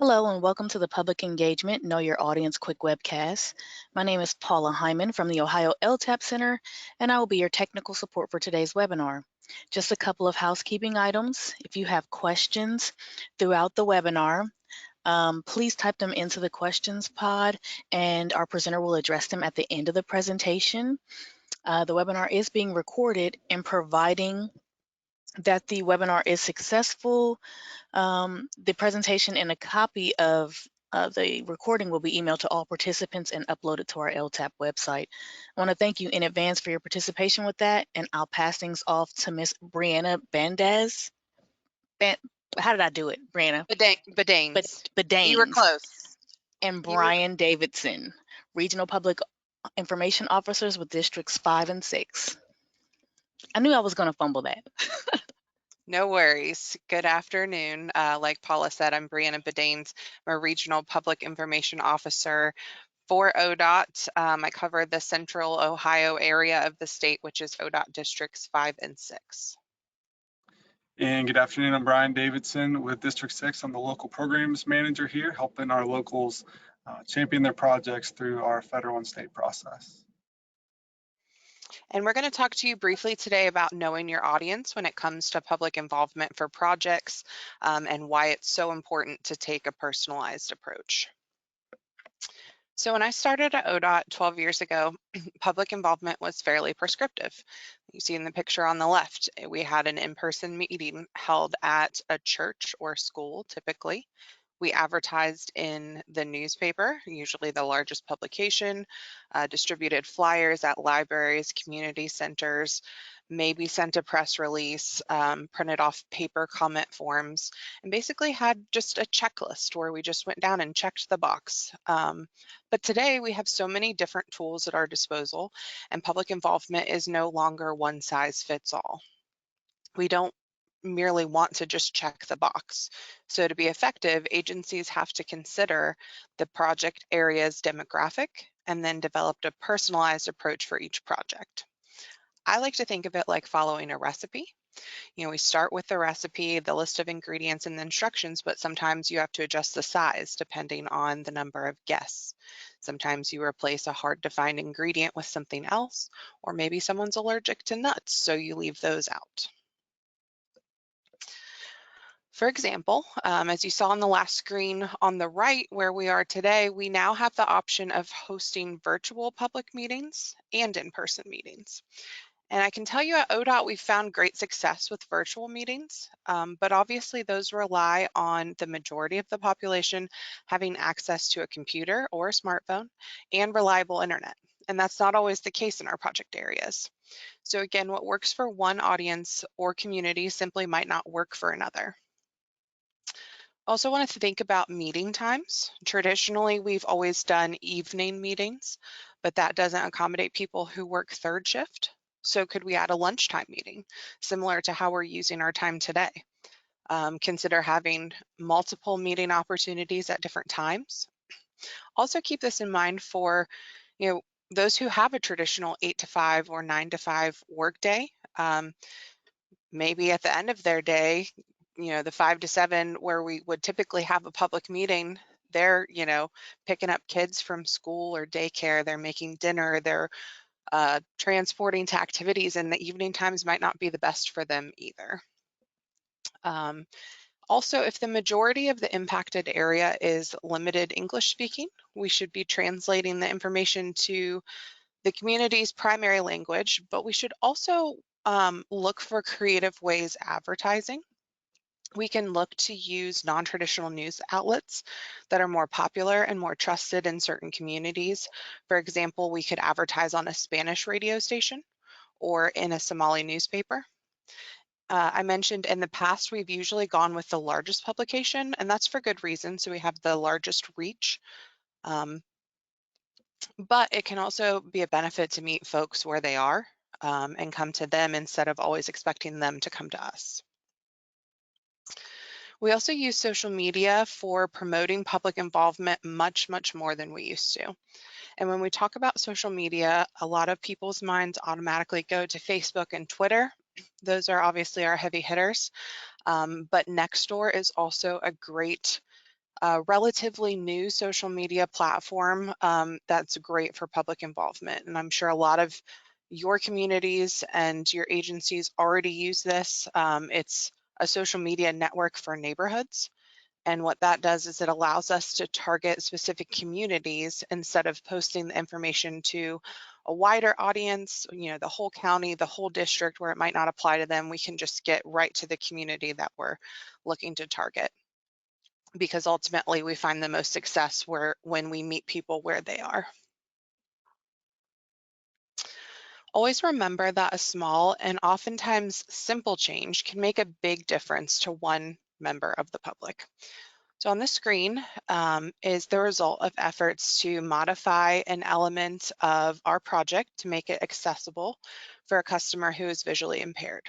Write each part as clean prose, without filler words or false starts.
Hello and welcome to the Public Engagement Know Your Audience Quick Webcast. My name is Paula Hyman from the Ohio LTAP Center, and I will be your technical support for today's webinar. Just a couple of housekeeping items. If you have questions throughout the webinar, please type them into the questions pod and our presenter will address them at the end of the presentation. The webinar is being recorded, and providing that the webinar is successful, the presentation and a copy of the recording will be emailed to all participants and uploaded to our LTAP website. I want to thank you in advance for your participation with that, and I'll pass things off to Miss Brianna Bandez. How did I do it, Brianna? Badanes. Badanes. You were close. And Brian Davidson, Regional Public Information Officers with Districts 5 and 6. I knew I was going to fumble that. No worries. Good afternoon. Like Paula said, I'm Brianna Badanes. I'm a Regional Public Information Officer for ODOT. I cover the central Ohio area of the state, which is ODOT Districts 5 and 6. And good afternoon, I'm Brian Davidson with District 6. I'm the local programs manager here, helping our locals champion their projects through our federal and state process. And we're going to talk to you briefly today about knowing your audience when it comes to public involvement for projects and why it's so important to take a personalized approach. So when I started at ODOT 12 years ago, public involvement was fairly prescriptive. You see in the picture on the left, we had an in-person meeting held at a church or school, typically. We advertised in the newspaper, usually the largest publication, distributed flyers at libraries, community centers, maybe sent a press release, printed off paper comment forms, and basically had just a checklist where we just went down and checked the box. But today we have so many different tools at our disposal, and public involvement is no longer one size fits all. We don't merely want to just check the box. So to be effective, agencies have to consider the project area's demographic and then develop a personalized approach for each project. I like to think of it like following a recipe. You know, we start with the recipe, the list of ingredients and the instructions, but sometimes you have to adjust the size depending on the number of guests. Sometimes you replace a hard to find ingredient with something else, or maybe someone's allergic to nuts, so you leave those out. For example, as you saw on the last screen on the right where we are today, we now have the option of hosting virtual public meetings and in-person meetings. And I can tell you at ODOT, we've found great success with virtual meetings, but obviously those rely on the majority of the population having access to a computer or a smartphone and reliable internet. And that's not always the case in our project areas. So again, what works for one audience or community simply might not work for another. Also wanted to think about meeting times. Traditionally, we've always done evening meetings, but that doesn't accommodate people who work third shift. So could we add a lunchtime meeting, similar to how we're using our time today? Consider having multiple meeting opportunities at different times. Also keep this in mind for, those who have a traditional 8 to 5 or 9 to 5 workday. Maybe at the end of their day, the 5 to 7 where we would typically have a public meeting, they're, picking up kids from school or daycare, they're making dinner, they're transporting to activities, and the evening times might not be the best for them either. Also, if the majority of the impacted area is limited English speaking, we should be translating the information to the community's primary language, but we should also look for creative ways advertising. We can look to use non-traditional news outlets that are more popular and more trusted in certain communities. For example, we could advertise on a Spanish radio station or in a Somali newspaper. I mentioned in the past, we've usually gone with the largest publication, and that's for good reason. So we have the largest reach. But it can also be a benefit to meet folks where they are and come to them instead of always expecting them to come to us. We also use social media for promoting public involvement much, much more than we used to. And when we talk about social media, a lot of people's minds automatically go to Facebook and Twitter. Those are obviously our heavy hitters, but Nextdoor is also a great a relatively new social media platform that's great for public involvement. And I'm sure a lot of your communities and your agencies already use this. It's a social media network for neighborhoods. And what that does is it allows us to target specific communities instead of posting the information to a wider audience, you know, the whole county, the whole district where it might not apply to them. We can just get right to the community that we're looking to target, because ultimately we find the most success when we meet people where they are. Always remember that a small and oftentimes simple change can make a big difference to one member of the public. So on the screen is the result of efforts to modify an element of our project to make it accessible for a customer who is visually impaired.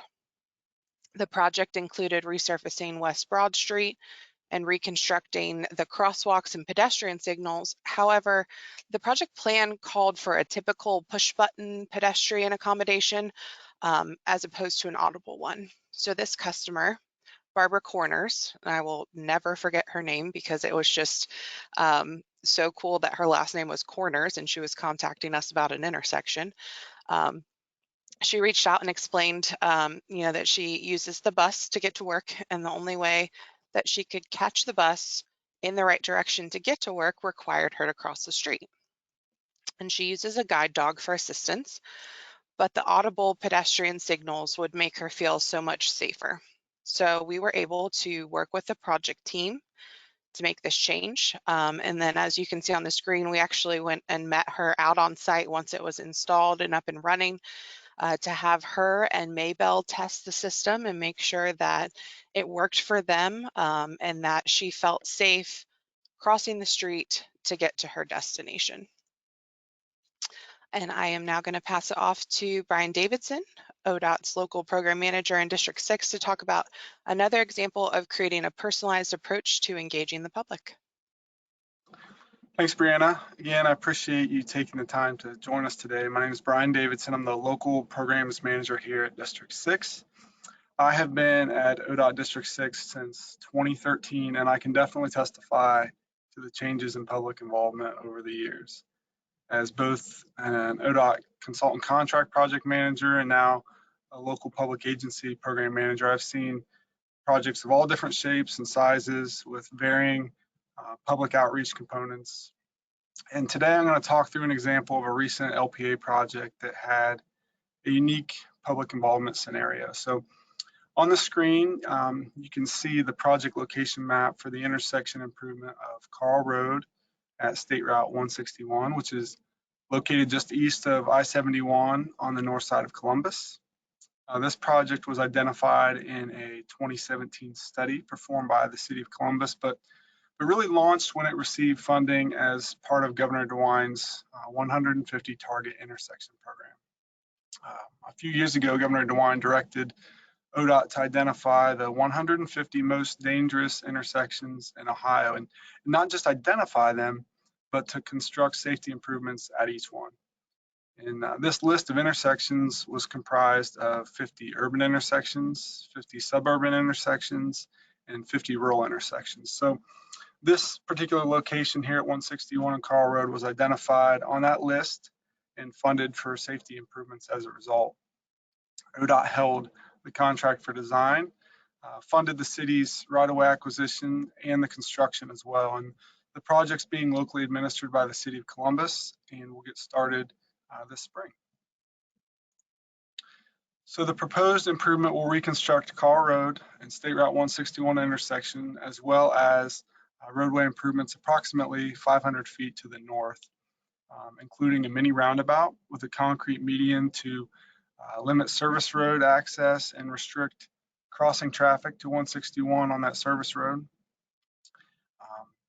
The project included resurfacing West Broad Street and reconstructing the crosswalks and pedestrian signals. However, the project plan called for a typical push-button pedestrian accommodation as opposed to an audible one. So this customer, Barbara Corners, and I will never forget her name because it was just so cool that her last name was Corners and she was contacting us about an intersection. She reached out and explained, that she uses the bus to get to work, and the only way that she could catch the bus in the right direction to get to work required her to cross the street. And she uses a guide dog for assistance, but the audible pedestrian signals would make her feel so much safer. So we were able to work with the project team to make this change. And then as you can see on the screen, we actually went and met her out on site once it was installed and up and running to have her and Maybell test the system and make sure that it worked for them and that she felt safe crossing the street to get to her destination. And I am now going to pass it off to Brian Davidson, ODOT's local program manager in District 6, to talk about another example of creating a personalized approach to engaging the public. Thanks, Brianna. Again, I appreciate you taking the time to join us today. My name is Brian Davidson. I'm the local programs manager here at District 6. I have been at ODOT District 6 since 2013, and I can definitely testify to the changes in public involvement over the years. As both an ODOT consultant contract project manager and now a local public agency program manager, I've seen projects of all different shapes and sizes with varying public outreach components. And today I'm going to talk through an example of a recent LPA project that had a unique public involvement scenario. So on the screen, you can see the project location map for the intersection improvement of KARL Road at State Route 161, which is located just east of I-71 on the north side of Columbus. This project was identified in a 2017 study performed by the City of Columbus, but it really launched when it received funding as part of Governor DeWine's 150 Target Intersection Program. A few years ago, Governor DeWine directed ODOT to identify the 150 most dangerous intersections in Ohio, and not just identify them, but to construct safety improvements at each one. And this list of intersections was comprised of 50 urban intersections, 50 suburban intersections, and 50 rural intersections. So this particular location here at 161 and KARL Road was identified on that list and funded for safety improvements as a result. ODOT held the contract for design, funded the city's right-of-way acquisition and the construction as well. And the project's being locally administered by the City of Columbus and will get started this spring. So the proposed improvement will reconstruct KARL Road and State Route 161 intersection, as well as roadway improvements approximately 500 feet to the north, including a mini roundabout with a concrete median to limit service road access and restrict crossing traffic to 161 on that service road.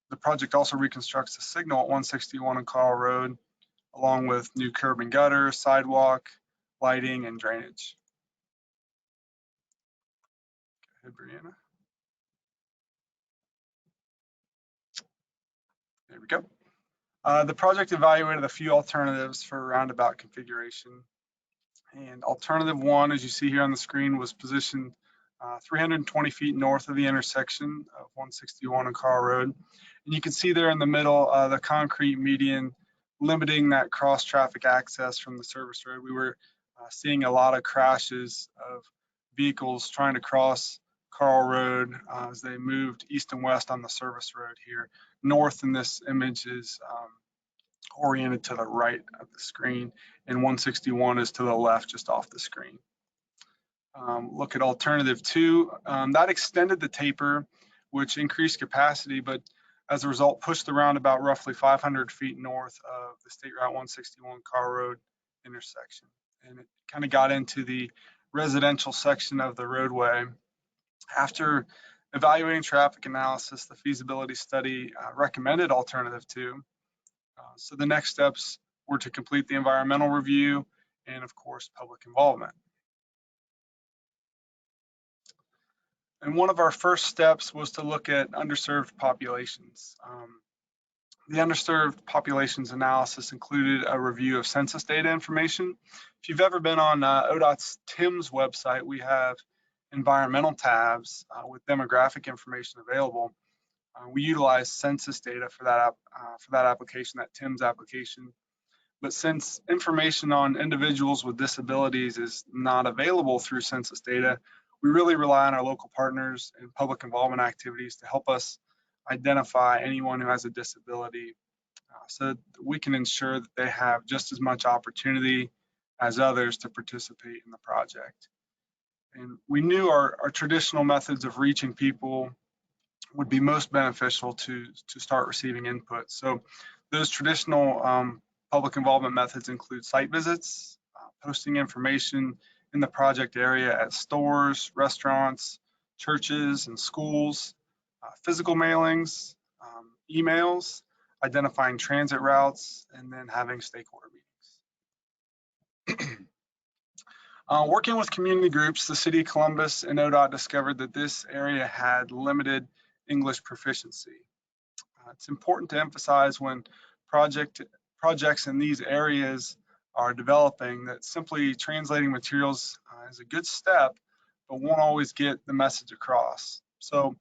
The project also reconstructs the signal at 161 and KARL Road, along with new curb and gutter, sidewalk, lighting, and drainage. Go ahead, Brianna. There we go. The project evaluated a few alternatives for roundabout configuration. And alternative one, as you see here on the screen, was positioned 320 feet north of the intersection of 161 and KARL Road. And you can see there in the middle, the concrete median limiting that cross traffic access from the service road. We were seeing a lot of crashes of vehicles trying to cross KARL Road as they moved east and west on the service road here. North in this image is oriented to the right of the screen, and 161 is to the left just off the screen. Look at alternative 2. That extended the taper, which increased capacity, but as a result pushed the roundabout roughly 500 feet north of the State Route 161 KARL Road intersection. And it kind of got into the residential section of the roadway. After evaluating traffic analysis, the feasibility study recommended alternative 2. So the next steps were to complete the environmental review and, of course, public involvement. And one of our first steps was to look at underserved populations. The underserved populations analysis included a review of census data information. If you've ever been on ODOT's TIMS website, we have environmental tabs with demographic information available. We utilize census data for that application, that TIMS application. But since information on individuals with disabilities is not available through census data, we really rely on our local partners and public involvement activities to help us identify anyone who has a disability so that we can ensure that they have just as much opportunity as others to participate in the project. And we knew our traditional methods of reaching people would be most beneficial to start receiving input. So those traditional public involvement methods include site visits, posting information in the project area at stores, restaurants, churches, and schools, physical mailings, emails, identifying transit routes, and then having stakeholder meetings. Working with community groups, the City of Columbus and ODOT discovered that this area had limited English proficiency. It's important to emphasize when projects in these areas are developing that simply translating materials is a good step, but won't always get the message across. So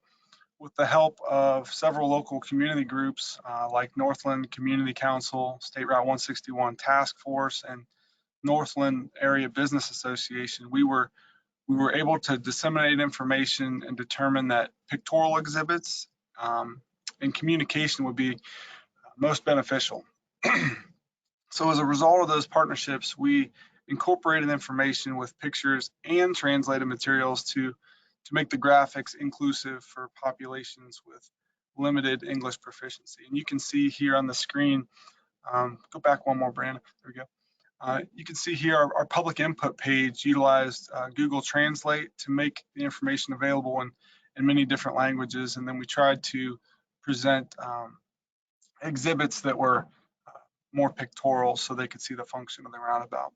with the help of several local community groups like Northland Community Council, State Route 161 Task Force, and Northland Area Business Association, we were able to disseminate information and determine that pictorial exhibits and communication would be most beneficial. So as a result of those partnerships, we incorporated information with pictures and translated materials to make the graphics inclusive for populations with limited English proficiency. And you can see here on the screen, go back one more, Brandon, there we go. You can see here our public input page utilized Google Translate to make the information available in many different languages. And then we tried to present exhibits that were more pictorial so they could see the function of the roundabout.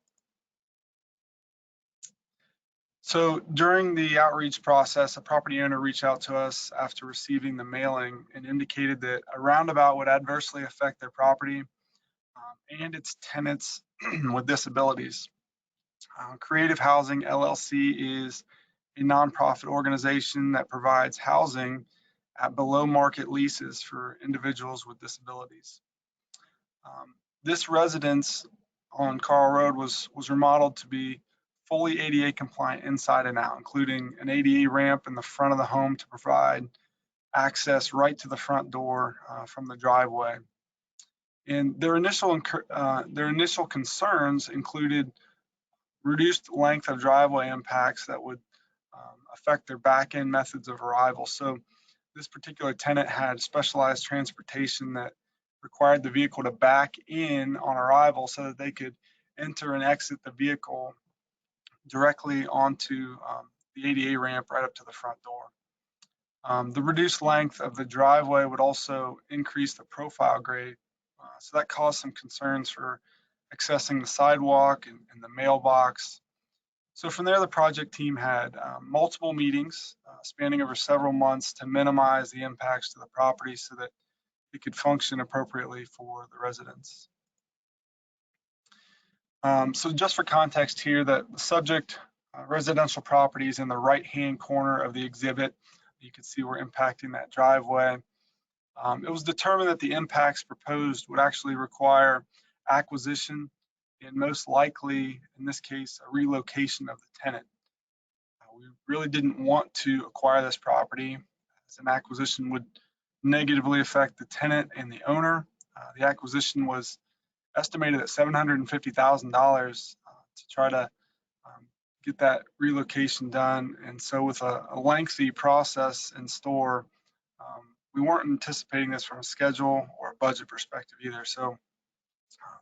So during the outreach process, a property owner reached out to us after receiving the mailing and indicated that a roundabout would adversely affect their property and its tenants with disabilities. Creative Housing LLC is a nonprofit organization that provides housing at below market leases for individuals with disabilities. This residence on KARL Road was remodeled to be fully ADA compliant inside and out, including an ADA ramp in the front of the home to provide access right to the front door from the driveway. And their initial concerns included reduced length of driveway impacts that would affect their back-end methods of arrival. So this particular tenant had specialized transportation that required the vehicle to back in on arrival so that they could enter and exit the vehicle directly onto the ADA ramp right up to the front door. The reduced length of the driveway would also increase the profile grade. So that caused some concerns for accessing the sidewalk and the mailbox. So from there, the project team had multiple meetings spanning over several months to minimize the impacts to the property so that it could function appropriately for the residents. So just for context here, the subject residential properties in the right-hand corner of the exhibit. You can see we're impacting that driveway. It was determined that the impacts proposed would actually require acquisition and most likely, in this case, a relocation of the tenant. We really didn't want to acquire this property as an acquisition would negatively affect the tenant and the owner. The acquisition was estimated at $750,000 to try to get that relocation done. And so with a lengthy process in store, we weren't anticipating this from a schedule or a budget perspective either. So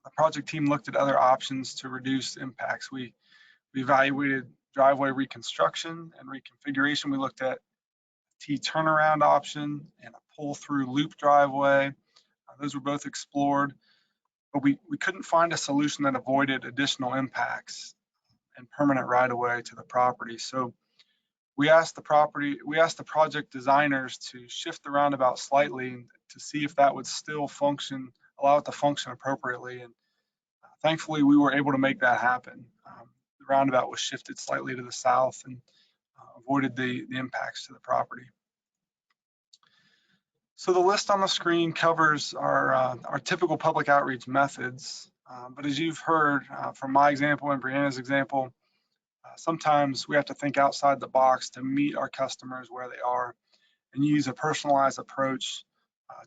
the project team looked at other options to reduce impacts. We evaluated driveway reconstruction and reconfiguration. We looked at T turnaround option and a pull through loop driveway. Those were both explored, but we couldn't find a solution that avoided additional impacts and permanent right of way to the property. So we asked the project designers to shift the roundabout slightly to see if that would still function, allow it to function appropriately. And thankfully, we were able to make that happen. The roundabout was shifted slightly to the south and avoided the impacts to the property. So the list on the screen covers our typical public outreach methods. But as you've heard from my example and Brianna's example, sometimes we have to think outside the box to meet our customers where they are and use a personalized approach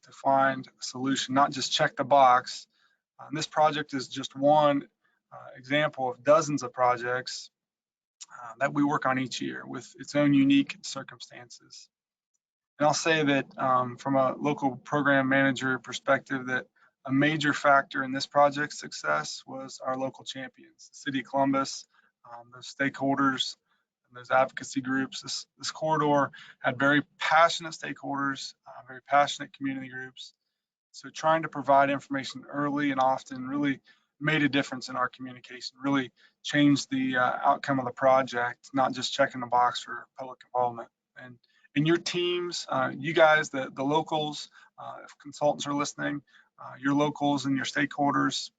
to find a solution, not just check the box. This project is just one example of dozens of projects that we work on each year with its own unique circumstances. And I'll say that from a local program manager perspective, that a major factor in this project's success was our local champions, the City of Columbus, those stakeholders, and those advocacy groups. This corridor had very passionate stakeholders, very passionate community groups. So trying to provide information early and often really made a difference in our communication, really changed the outcome of the project, not just checking the box for public involvement. And your teams, you guys, the locals, if consultants are listening, your locals and your stakeholders,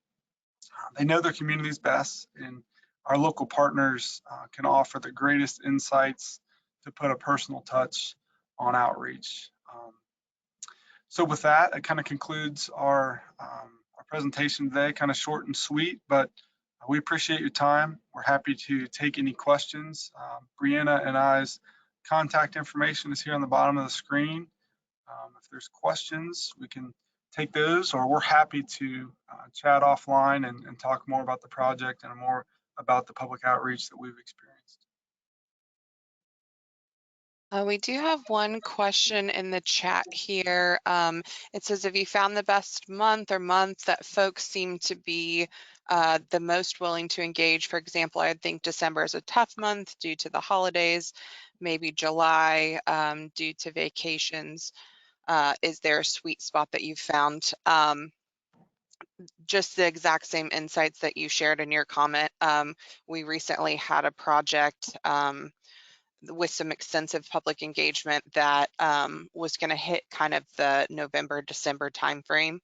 they know their communities best, and our local partners can offer the greatest insights to put a personal touch on outreach. So with that, it kind of concludes our presentation today, kind of short and sweet, but we appreciate your time. We're happy to take any questions. Brianna and I's contact information is here on the bottom of the screen. If there's questions, we can take those, or we're happy to chat offline and talk more about the project and more about the public outreach that we've experienced. We do have one question in the chat here. It says, have you found the best month or months that folks seem to be the most willing to engage? For example, I think December is a tough month due to the holidays, maybe July due to vacations. Is there a sweet spot that you've found? Just the exact same insights that you shared in your comment. We recently had a project with some extensive public engagement that was going to hit kind of the November, December timeframe,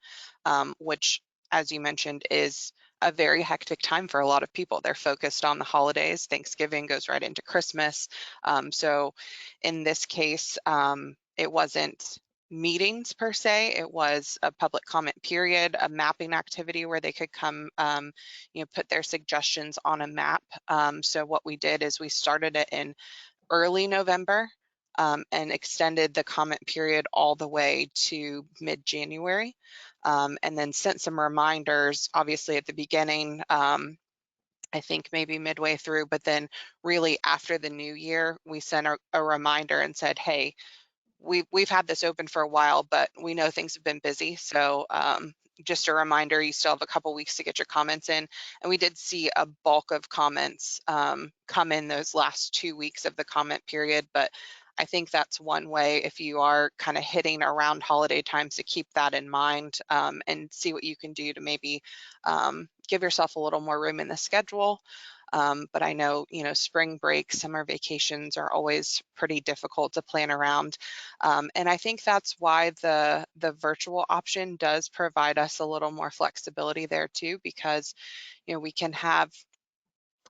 which, as you mentioned, is a very hectic time for a lot of people. They're focused on the holidays. Thanksgiving goes right into Christmas. So in this case, it wasn't meetings per se, it was a public comment period, a mapping activity where they could come, put their suggestions on a map. So what we did is we started it in early November and extended the comment period all the way to mid-January, and then sent some reminders, obviously at the beginning, I think maybe midway through, but then really after the new year, we sent a reminder and said, hey, we've had this open for a while, but we know things have been busy. So just a reminder, you still have a couple weeks to get your comments in. And we did see a bulk of comments come in those last 2 weeks of the comment period. But I think that's one way, if you are kind of hitting around holiday times, to keep that in mind and see what you can do to maybe give yourself a little more room in the schedule. But I know, spring break, summer vacations are always pretty difficult to plan around. And I think that's why the virtual option does provide us a little more flexibility there too, because, we can have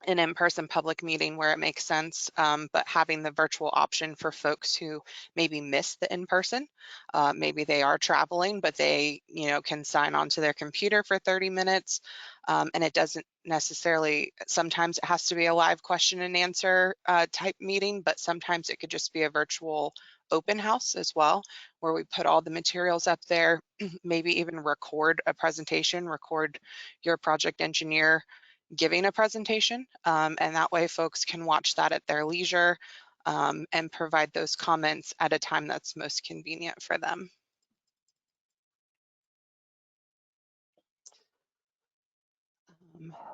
an in-person public meeting where it makes sense, but having the virtual option for folks who maybe miss the in-person. Maybe they are traveling, but they, can sign onto their computer for 30 minutes. And it doesn't necessarily, sometimes it has to be a live question and answer type meeting, but sometimes it could just be a virtual open house as well, where we put all the materials up there, maybe even record a presentation, record your project engineer giving a presentation, and that way folks can watch that at their leisure and provide those comments at a time that's most convenient for them.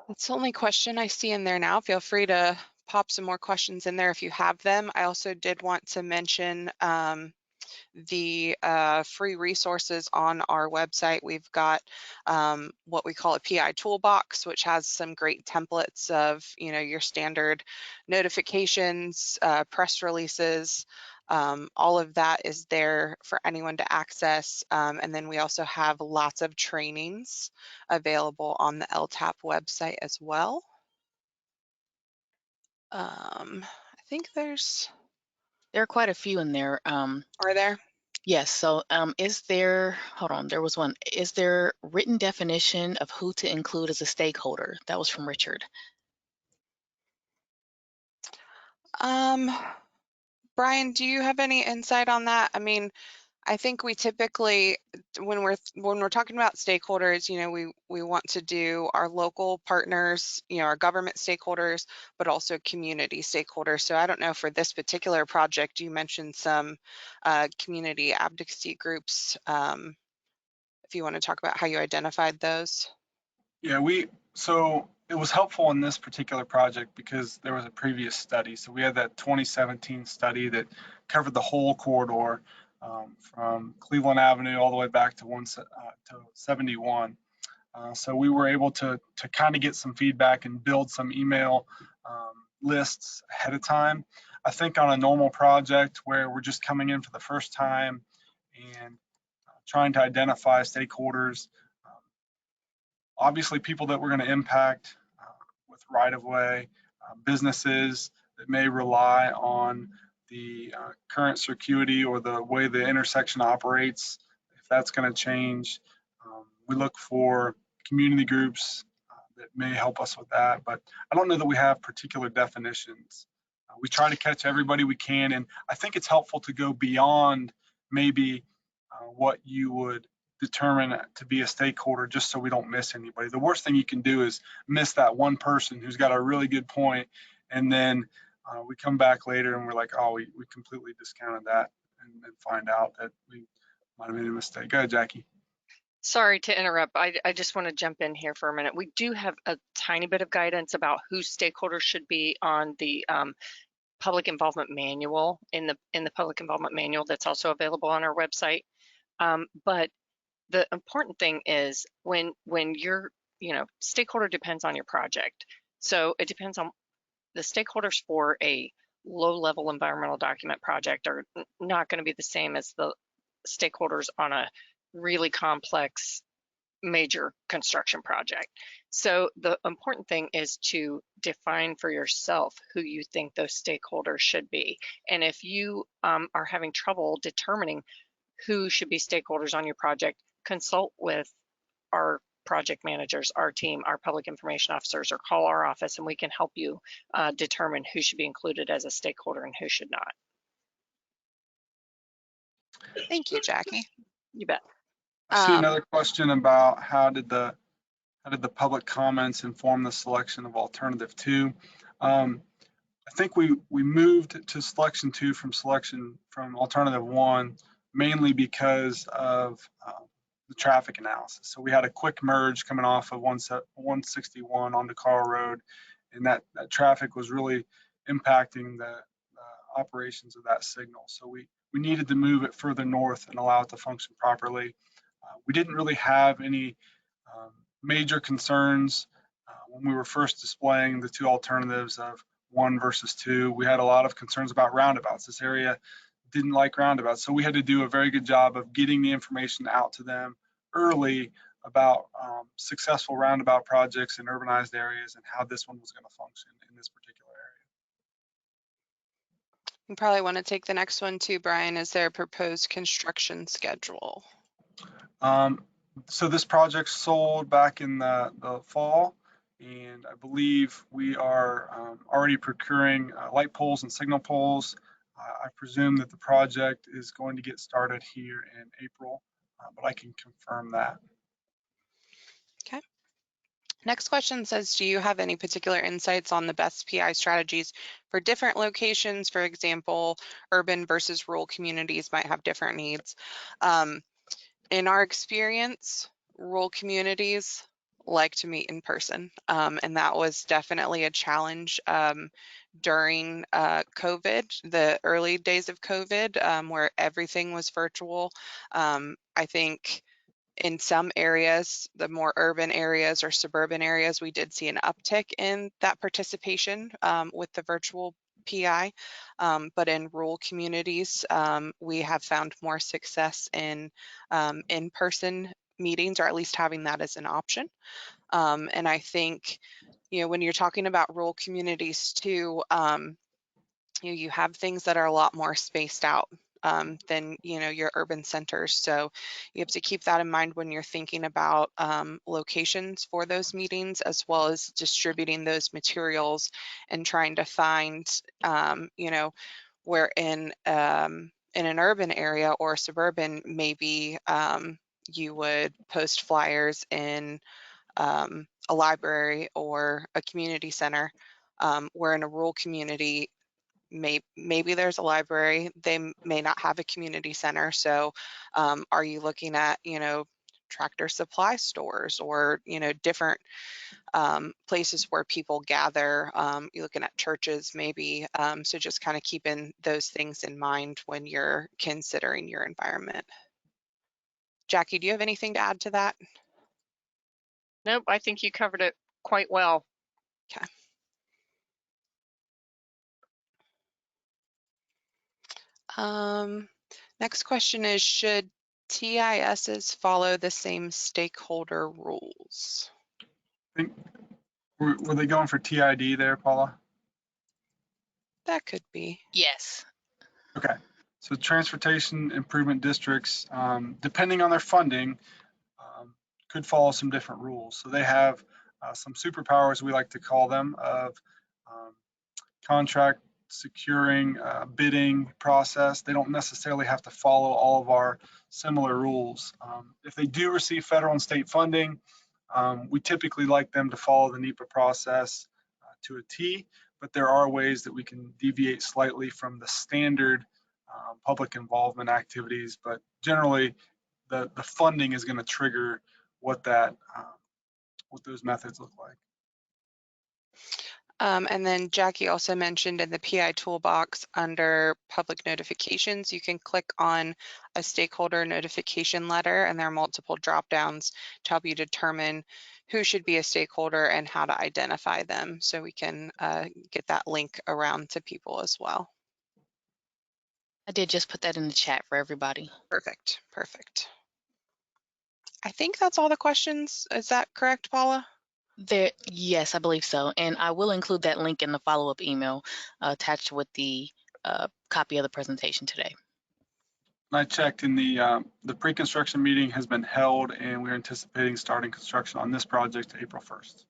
That's the only question I see in there now. Feel free to pop some more questions in there if you have them. I also did want to mention the free resources on our website. We've got what we call a PI toolbox, which has some great templates of, your standard notifications, press releases. All of that is there for anyone to access. And then we also have lots of trainings available on the LTAP website as well. I think there are quite a few in there. Are there? Yes. So is there, hold on, there was one. Is there written definition of who to include as a stakeholder? That was from Richard. Brian, do you have any insight on that? I mean, I think we typically, when we're talking about stakeholders, we want to do our local partners, our government stakeholders, but also community stakeholders. So I don't know, for this particular project, you mentioned some community advocacy groups. If you want to talk about how you identified those. Yeah, so it was helpful in this particular project because there was a previous study. So we had that 2017 study that covered the whole corridor from Cleveland Avenue all the way back to 71. So we were able to kind of get some feedback and build some email lists ahead of time. I think on a normal project where we're just coming in for the first time and trying to identify stakeholders, obviously people that we're going to impact with right-of-way, businesses that may rely on the current circuity or the way the intersection operates, if that's going to change. We look for community groups that may help us with that, but I don't know that we have particular definitions. We try to catch everybody we can, and I think it's helpful to go beyond maybe what you would determine to be a stakeholder, just so we don't miss anybody. The worst thing you can do is miss that one person who's got a really good point, and then we come back later and we're like, oh, we completely discounted that, and find out that we might have made a mistake. Go ahead, Jackie. Sorry to interrupt. I just want to jump in here for a minute. We do have a tiny bit of guidance about who stakeholders should be on the public involvement manual, in the public involvement manual that's also available on our website. But the important thing is when you're, stakeholder depends on your project. So it depends on the stakeholders for a low-level environmental document project are not going to be the same as the stakeholders on a really complex major construction project. So the important thing is to define for yourself who you think those stakeholders should be. And if you are having trouble determining who should be stakeholders on your project, consult with our project managers, our team, our public information officers, or call our office and we can help you determine who should be included as a stakeholder and who should not. Thank you, Jackie. You bet. I see another question about how did the public comments inform the selection of alternative 2? I think we moved to selection 2 from alternative 1 mainly because of the traffic analysis. So we had a quick merge coming off of 161 onto KARL Road, and that traffic was really impacting the operations of that signal. So we needed to move it further north and allow it to function properly. We didn't really have any major concerns when we were first displaying the 2 alternatives of 1 versus 2. We had a lot of concerns about roundabouts. This area didn't like roundabouts, so we had to do a very good job of getting the information out to them early about successful roundabout projects in urbanized areas and how this one was going to function in this particular You probably want to take the next one too, Brian. Is there a proposed construction schedule? area. So this project sold back in the fall, and I believe we are already procuring light poles and signal poles. I presume that the project is going to get started here in April, but I can confirm that. Okay. Next question says, do you have any particular insights on the best PI strategies for different locations? For example, urban versus rural communities might have different needs. In our experience, rural communities like to meet in person, and that was definitely a challenge during COVID, the early days of COVID, where everything was virtual. I think in some areas, the more urban areas or suburban areas, we did see an uptick in that participation with the virtual PI, but in rural communities, we have found more success in in-person meetings, or at least having that as an option. And I think, when you're talking about rural communities too, you have things that are a lot more spaced out than your urban centers. So you have to keep that in mind when you're thinking about locations for those meetings, as well as distributing those materials and trying to find, where in an urban area or suburban, maybe you would post flyers in a library or a community center, where in a rural community, maybe there's a library, they may not have a community center. So are you looking at, tractor supply stores or, different places where people gather? You're looking at churches maybe. So just kind of keeping those things in mind when you're considering your environment. Jackie, do you have anything to add to that? Nope, I think you covered it quite well. Okay. Next question is, should TISs follow the same stakeholder rules? I think, were they going for TID there, Paula? That could be. Yes. Okay. So transportation improvement districts, depending on their funding, could follow some different rules. So they have some superpowers, we like to call them, of contract securing, bidding process. They don't necessarily have to follow all of our similar rules. If they do receive federal and state funding, we typically like them to follow the NEPA process to a T, but there are ways that we can deviate slightly from the standard public involvement activities. But generally, the funding is going to trigger what those methods look like. And then Jackie also mentioned in the PI toolbox under public notifications, you can click on a stakeholder notification letter, and there are multiple drop downs to help you determine who should be a stakeholder and how to identify them. So we can get that link around to people as well. I did just put that in the chat for everybody. Perfect, perfect. I think that's all the questions. Is that correct, Paula? Yes, I believe so. And I will include that link in the follow-up email attached with the copy of the presentation today. I checked, in the pre-construction meeting has been held, and we're anticipating starting construction on this project April 1st.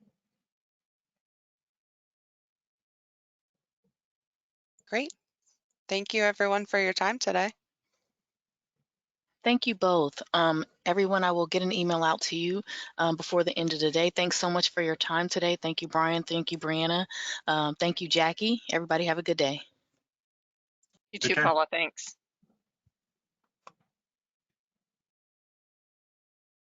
Great. Thank you everyone for your time today. Thank you both. Everyone, I will get an email out to you before the end of the day. Thanks so much for your time today. Thank you, Brian. Thank you, Brianna. Thank you, Jackie. Everybody have a good day. You Take too, care. Paula. Thanks.